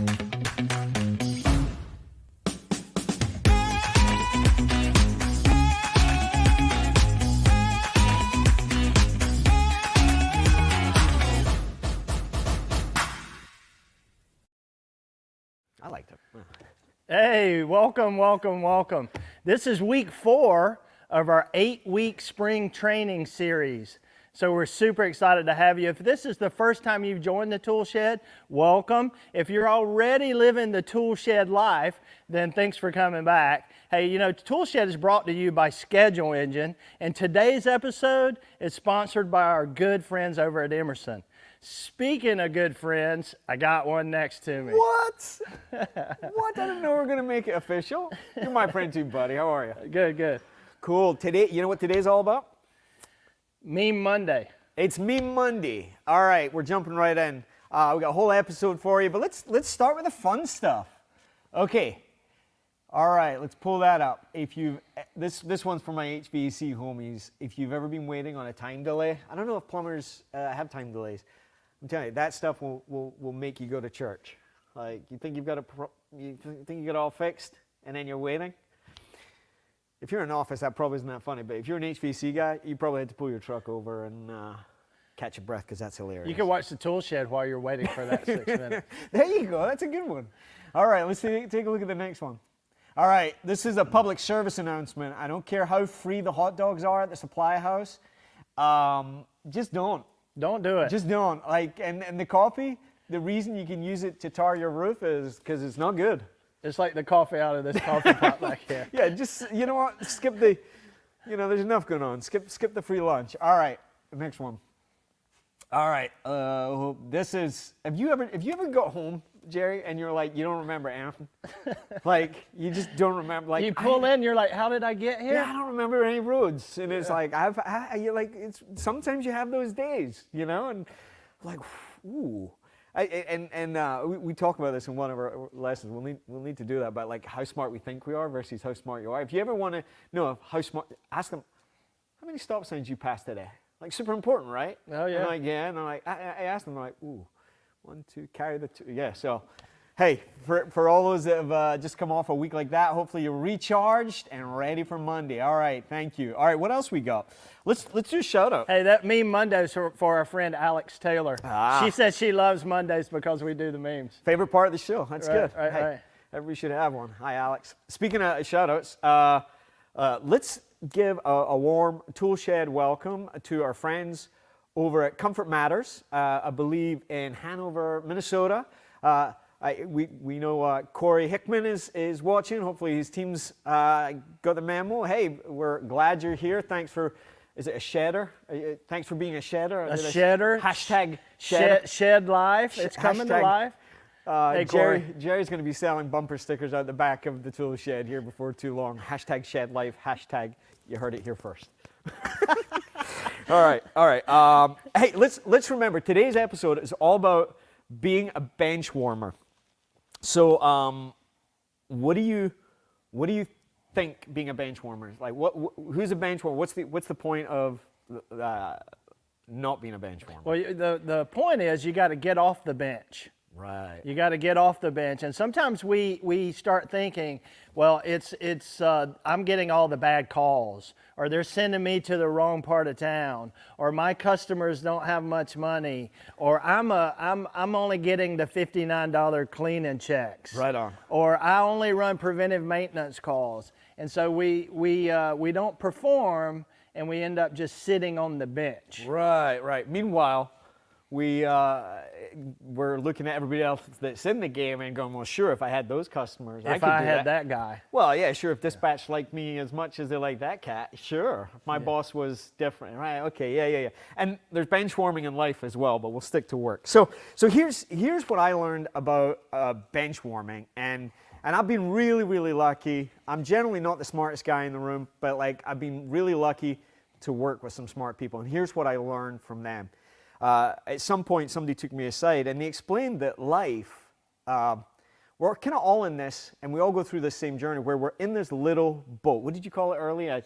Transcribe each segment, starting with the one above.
I liked it. Hey, welcome, welcome, welcome. This is week 4 of our 8-week spring training series. So we're super excited to have you. If this is the first time you've joined the Toolshed, welcome. If you're already living the Toolshed life, then thanks for coming back. Hey, you know, Toolshed is brought to you by Schedule Engine, and today's episode is sponsored by our good friends over at Emerson. Speaking of good friends, I got one next to me. What? What? I didn't know we were going to make it official. You're my friend too, buddy. How are you? Good, good. Cool. Today, you know what today's all about? Meme Monday. It's Meme Monday. All right, we're jumping right in. We got a whole episode for you, but let's start with the fun stuff. Okay. All right, let's pull that up. If you've this one's for my HVAC homies. If you've ever been waiting on a time delay, I don't know if plumbers have time delays. I'm telling you, that stuff will make you go to church. Like, you think you've got you think you got it all fixed, and then you're waiting. If you're in an office, that probably isn't that funny. But if you're an HVAC guy, you probably had to pull your truck over and catch your breath, because that's hilarious. You can watch the Toolshed while you're waiting for that 6 minutes. There you go. That's a good one. All right, let's take a look at the next one. All right, this is a public service announcement. I don't care how free the hot dogs are at the supply house. Just don't. Don't do it. Just don't. Like, and the coffee, the reason you can use it to tar your roof is because it's not good. It's like the coffee out of this coffee pot back here. Yeah, just, you know what, skip the, you know, there's enough going on. Skip the free lunch. All right, the next one. All right, this is, have you ever got home, Jerry, and you're like, you don't remember anything? Like, you just don't remember. Like, you pull in, you're like, how did I get here? Yeah, I don't remember any roads. And it's like, you're like, sometimes you have those days, you know, and like, ooh. We talk about this in one of our lessons. We'll need to do that, but like how smart we think we are versus how smart you are. If you ever want to know how smart, ask them, how many stop signs you passed today? Like, super important, right? Oh, yeah. And like, yeah, and I'm like, I asked them, I'm like, ooh, 1, 2, carry the 2. Yeah, so, hey, for all those that have just come off a week like that, hopefully you're recharged and ready for Monday. All right, thank you. All right, what else we got? Let's do a shout out. Hey, that meme Mondays for our friend Alex Taylor. She says she loves Mondays because we do the memes. Favorite part of the show. That's good. Right, hey, right. Everybody should have one. Hi, Alex. Speaking of shout outs, let's give a warm Toolshed welcome to our friends over at Comfort Matters, I believe in Hanover, Minnesota. We know Corey Hickman is watching. Hopefully his team's got the memo. Hey, we're glad you're here. Thanks for, is it a shedder? Thanks for being a shedder. A shedder. Hashtag shed. Shed life. It's coming to life. Hey, Jerry's going to be selling bumper stickers out the back of the tool shed here before too long. Hashtag shed life. Hashtag you heard it here first. All right. Hey, let's remember today's episode is all about being a bench warmer. So, what do you think being a bench warmer is? Like, who's a bench warmer? What's the point of not being a bench warmer? Well, the point is you got to get off the bench. Right. You got to get off the bench, and sometimes we start thinking, well, I'm getting all the bad calls, or they're sending me to the wrong part of town, or my customers don't have much money, or I'm only getting the $59 cleaning checks. Right on. Or I only run preventive maintenance calls, and so we don't perform, and we end up just sitting on the bench. Right. Meanwhile, we're looking at everybody else that's in the game and going, well, sure, if I had those customers, I could do that. If I had that guy. Well, yeah, sure, if dispatch liked me as much as they like that cat, sure. If my boss was different, right, okay, yeah. And there's bench warming in life as well, but we'll stick to work. So here's what I learned about bench warming, and I've been really, really lucky. I'm generally not the smartest guy in the room, but like I've been really lucky to work with some smart people, and here's what I learned from them. At some point, somebody took me aside, and they explained that life, we're kind of all in this, and we all go through this same journey where we're in this little boat. What did you call it earlier?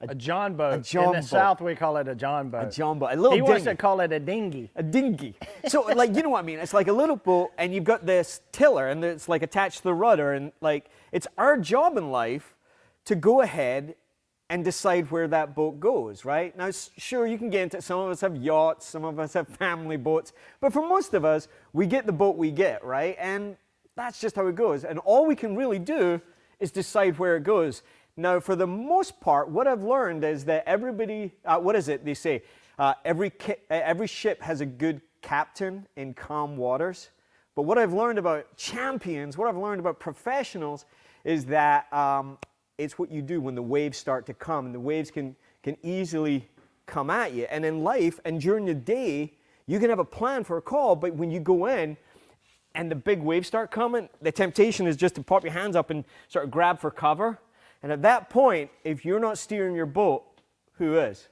A John boat. A John In the boat. South, we call it a John boat. A John boat. A little He wants dinghy. to call it a dinghy. A dinghy. So, like, you know what I mean? It's like a little boat, and you've got this tiller, and it's like attached to the rudder, and like, it's our job in life to go ahead and decide where that boat goes, right? Now, sure, you can get into it. Some of us have yachts, some of us have family boats, but for most of us, we get the boat we get, right? And that's just how it goes. And all we can really do is decide where it goes. Now, for the most part, what I've learned is that everybody, what is it they say? Every ship has a good captain in calm waters. But what I've learned about champions, what I've learned about professionals, is that it's what you do when the waves start to come. And the waves can easily come at you. And in life and during the day, you can have a plan for a call, but when you go in, and the big waves start coming, the temptation is just to pop your hands up and sort of grab for cover. And at that point, if you're not steering your boat, who is?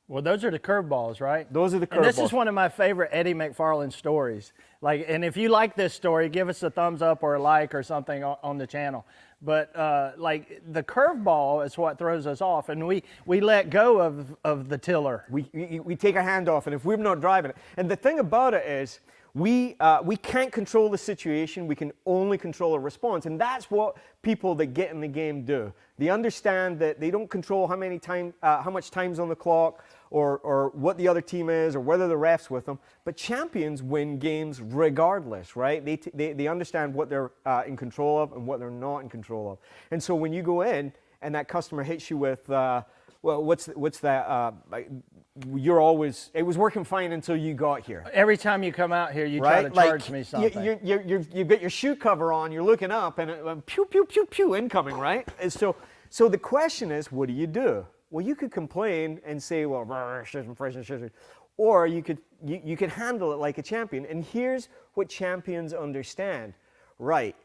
Well, those are the curveballs, right? Those are the curveballs. And this is one of my favorite Eddie McFarlane stories. Like, and if you like this story, give us a thumbs up or a like or something on the channel. But like the curveball is what throws us off, and we let go of the tiller. We take our hand off, and if we're not driving it, and the thing about it is, we can't control the situation. We can only control a response, and that's what people that get in the game do. They understand that they don't control how much time's on the clock, or what the other team is, or whether the ref's with them. But champions win games regardless, right? They understand what they're in control of and what they're not in control of. And so when you go in and that customer hits you with, well, what's that? You're always, it was working fine until you got here. Every time you come out here, you right? try to charge me something. You've got your shoe cover on, you're looking up, and it, pew, pew, pew, pew, incoming, right? And so the question is, what do? Well, you could complain and say, well, or you could handle it like a champion. And here's what champions understand, right?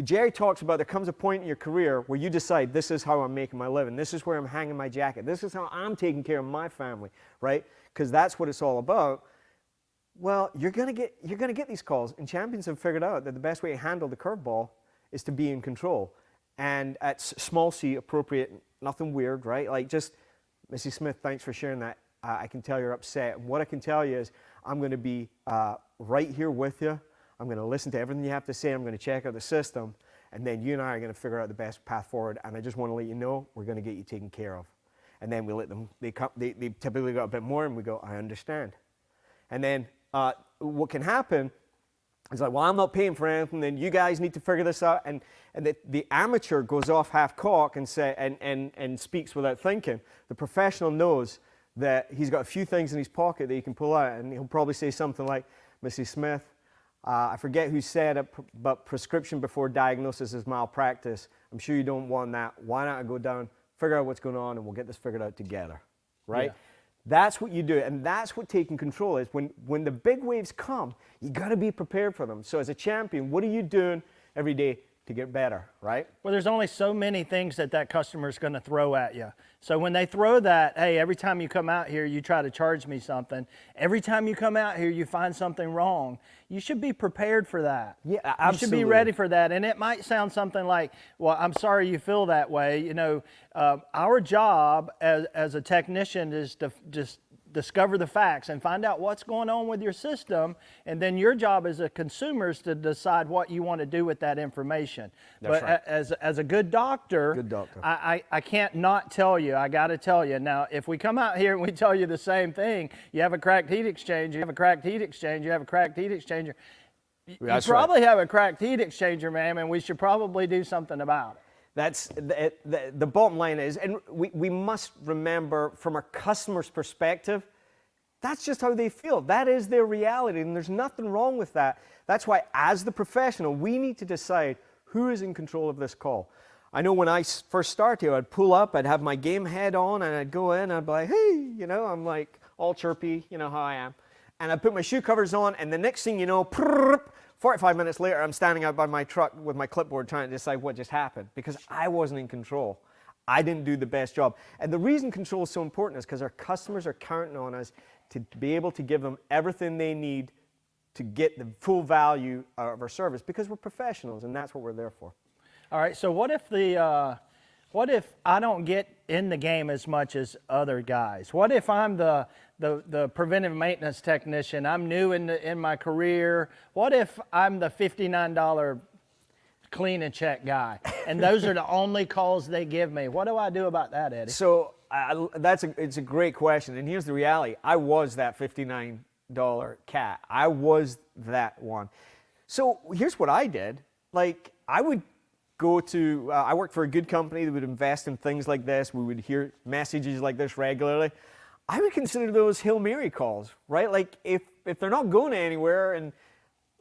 Jerry talks about there comes a point in your career where you decide, this is how I'm making my living. This is where I'm hanging my jacket. This is how I'm taking care of my family, right? Because that's what it's all about. Well, you're gonna get these calls, and champions have figured out that the best way to handle the curveball is to be in control. And at small c, appropriate, nothing weird, right? Like just, Mrs. Smith, thanks for sharing that. I can tell you're upset. And what I can tell you is I'm going to be right here with you. I'm going to listen to everything you have to say. I'm going to check out the system. And then you and I are going to figure out the best path forward. And I just want to let you know we're going to get you taken care of. And then we let them, they typically got a bit more, and we go, I understand. And then what can happen is like, well, I'm not paying for anything, then you guys need to figure this out. And the amateur goes off half cock and speaks without thinking. The professional knows that he's got a few things in his pocket that he can pull out, and he'll probably say something like, Mrs. Smith, I forget who said it, but prescription before diagnosis is malpractice. I'm sure you don't want that. Why not I go down, figure out what's going on, and we'll get this figured out together, right? Yeah. That's what you do, and that's what taking control is. When the big waves come, you got to be prepared for them. So as a champion, what are you doing every day to get better, right? Well, there's only so many things that customer's going to throw at you. So when they throw that, hey, every time you come out here, you try to charge me something. Every time you come out here, you find something wrong. You should be prepared for that. Yeah, absolutely. You should be ready for that. And it might sound something like, well, I'm sorry you feel that way. You know, our job as a technician is to just discover the facts and find out what's going on with your system, and then your job as a consumer is to decide what you want to do with that information. That's right. As a good doctor, I can't not tell you. I got to tell you. Now, if we come out here and we tell you the same thing, you have a cracked heat exchanger, you have a cracked heat exchanger, you have a cracked heat exchanger. You probably have a cracked heat exchanger, ma'am, and we should probably do something about it. That's the bottom line is, and we must remember from our customer's perspective, that's just how they feel. That is their reality, and there's nothing wrong with that. That's why, as the professional, we need to decide who is in control of this call. I know when I first started here, I'd pull up, I'd have my game head on, and I'd go in, I'd be like, hey, you know, I'm like all chirpy, you know how I am. And I'd put my shoe covers on, and the next thing you know, 45 minutes later, I'm standing out by my truck with my clipboard trying to decide what just happened because I wasn't in control. I didn't do the best job. And the reason control is so important is because our customers are counting on us to be able to give them everything they need to get the full value of our service because we're professionals, and that's what we're there for. All right, so what if What if I don't get in the game as much as other guys? What if I'm the preventive maintenance technician? I'm new in my career. What if I'm the $59 clean and check guy, and those are the only calls they give me? What do I do about that, Eddie? So it's a great question, and here's the reality. I was that $59 cat. I was that one. So here's what I did. Like, I would go to, I worked for a good company that would invest in things like this. We would hear messages like this regularly. I would consider those Hail Mary calls, right? Like, if they're not going anywhere, and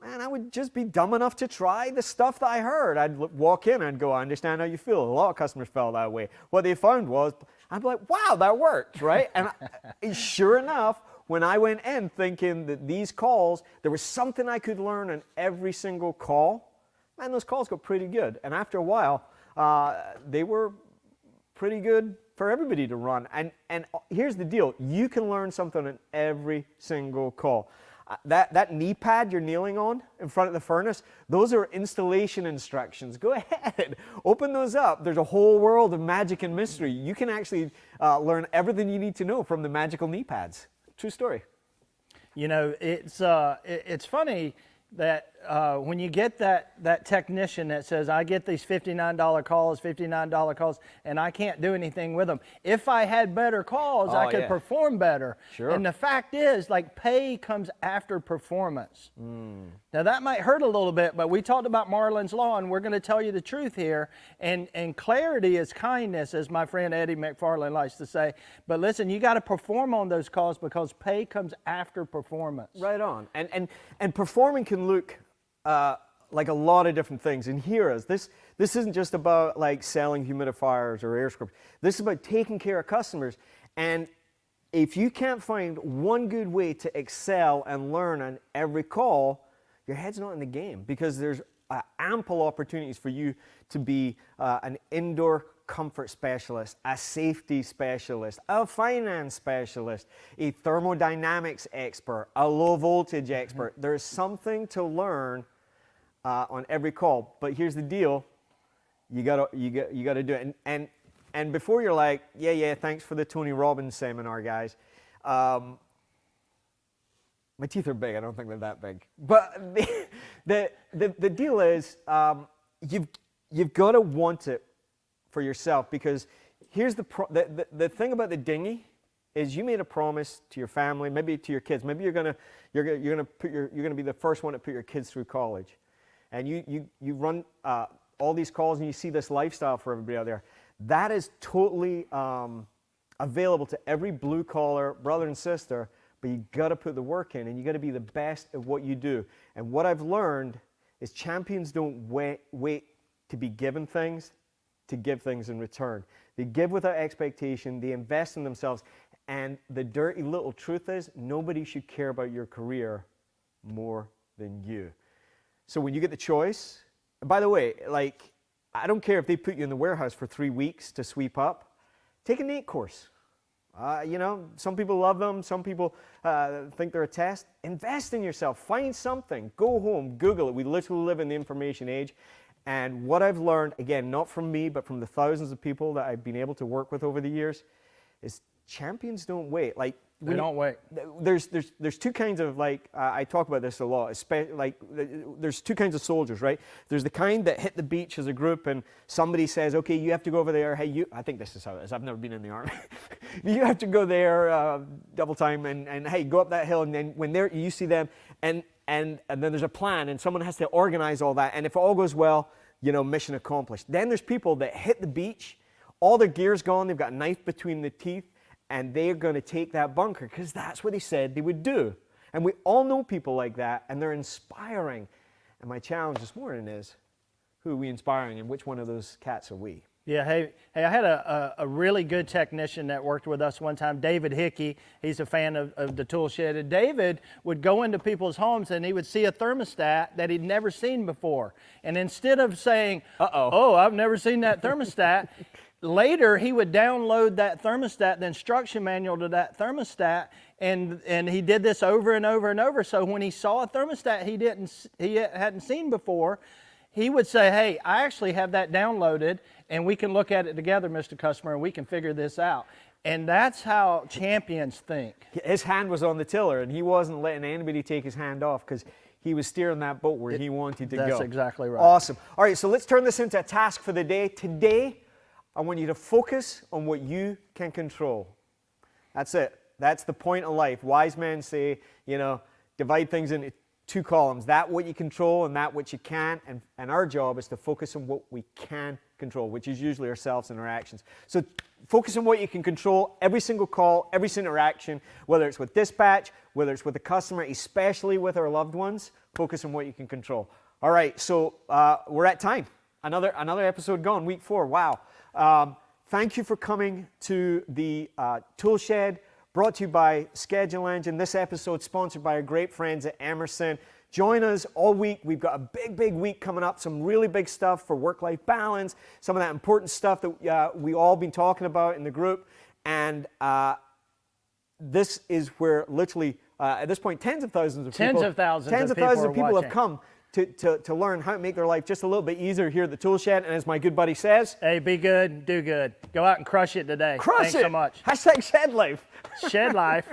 man, I would just be dumb enough to try the stuff that I heard. I'd walk in and go, I understand how you feel. A lot of customers felt that way. What they found was, I'd be like, wow, that worked, right? And sure enough, when I went in thinking that these calls, there was something I could learn on every single call, man, those calls got pretty good. And after a while, they were pretty good for everybody to run. And here's the deal. You can learn something on every single call. That knee pad you're kneeling on in front of the furnace, those are installation instructions. Go ahead, open those up. There's a whole world of magic and mystery. You can actually learn everything you need to know from the magical knee pads. True story. You know, it's funny that when you get that technician that says, I get these $59 calls, and I can't do anything with them. If I had better calls, I could perform better. Sure. And the fact is, like, pay comes after performance. Now, that might hurt a little bit, but we talked about Marlin's Law, and we're going to tell you the truth here. And And clarity is kindness, as my friend Eddie McFarlane likes to say. But listen, you got to perform on those calls because pay comes after performance. Right on. And performing can look like a lot of different things. And hear us. This isn't just about like selling humidifiers or air scrubbers. This is about taking care of customers. And if you can't find one good way to excel and learn on every call, your head's not in the game, because there's ample opportunities for you to be an indoor comfort specialist, a safety specialist, a finance specialist, a thermodynamics expert, a low voltage expert. There's something to learn on every call. But here's the deal: you gotta do it. And before you're like, yeah, thanks for the Tony Robbins seminar, guys. My teeth are big. I don't think they're that big. But the deal is, you've got to want it for yourself, because here's the thing about the dinghy is you made a promise to your family, maybe to your kids. Maybe you're gonna be the first one to put your kids through college, and you run all these calls and you see this lifestyle for everybody out there. That is totally available to every blue collar brother and sister. But you got to put the work in, and you got to be the best at what you do. And what I've learned is champions don't wait to be given things to give things in return. They give without expectation. They invest in themselves. And the dirty little truth is, nobody should care about your career more than you. So when you get the choice, and by the way, like, I don't care if they put you in the warehouse for 3 weeks to sweep up. Take a NATE course. You know, some people love them. Some people think they're a test. Invest in yourself. Find something. Go home. Google it. We literally live in the information age. And what I've learned, again, not from me, but from the thousands of people that I've been able to work with over the years, is champions don't wait. Like, they don't wait. There's two kinds of, like, I talk about this a lot, there's two kinds of soldiers, right? There's the kind that hit the beach as a group and somebody says, okay, you have to go over there. Hey, I think this is how it is. I've never been in the army. You have to go there double time and hey, go up that hill, and then when you see them, and then there's a plan, and someone has to organize all that, and if all goes well, you know, mission accomplished. Then there's people that hit the beach, all their gear's gone, they've got a knife between the teeth, and they're going to take that bunker because that's what they said they would do. And we all know people like that, and they're inspiring. And my challenge this morning is, who are we inspiring, and which one of those cats are we? Yeah, hey, I had a really good technician that worked with us one time, David Hickey. He's a fan of the Toolshed. And David would go into people's homes and he would see a thermostat that he'd never seen before. And instead of saying, oh, I've never seen that thermostat, later he would download that thermostat, the instruction manual to that thermostat, and he did this over and over and over. So when he saw a thermostat he hadn't seen before, he would say, hey, I actually have that downloaded, and we can look at it together, Mr. Customer, and we can figure this out. And that's how champions think. His hand was on the tiller, and he wasn't letting anybody take his hand off because he was steering that boat where he wanted to go. That's exactly right. Awesome. All right, so let's turn this into a task for the day. Today, I want you to focus on what you can control. That's it. That's the point of life. Wise men say, you know, divide things into 2 columns, that what you control and that what you can't, and our job is to focus on what we can control, which is usually ourselves and our actions. So focus on what you can control, every single call, every single interaction, whether it's with dispatch, whether it's with the customer, especially with our loved ones, focus on what you can control. All right, so we're at time. Another episode gone, week 4, wow. Thank you for coming to the Toolshed, brought to you by Schedule Engine. This episode sponsored by our great friends at Emerson. Join us all week. We've got a big week coming up, some really big stuff for work-life balance, some of that important stuff that we all been talking about in the group. And this is where literally, at this point, tens of thousands of people have come to learn how to make their life just a little bit easier here at the Toolshed. And as my good buddy says, hey, be good, do good. Go out and crush it today. Thanks so much. Hashtag Shed Life. Shed life.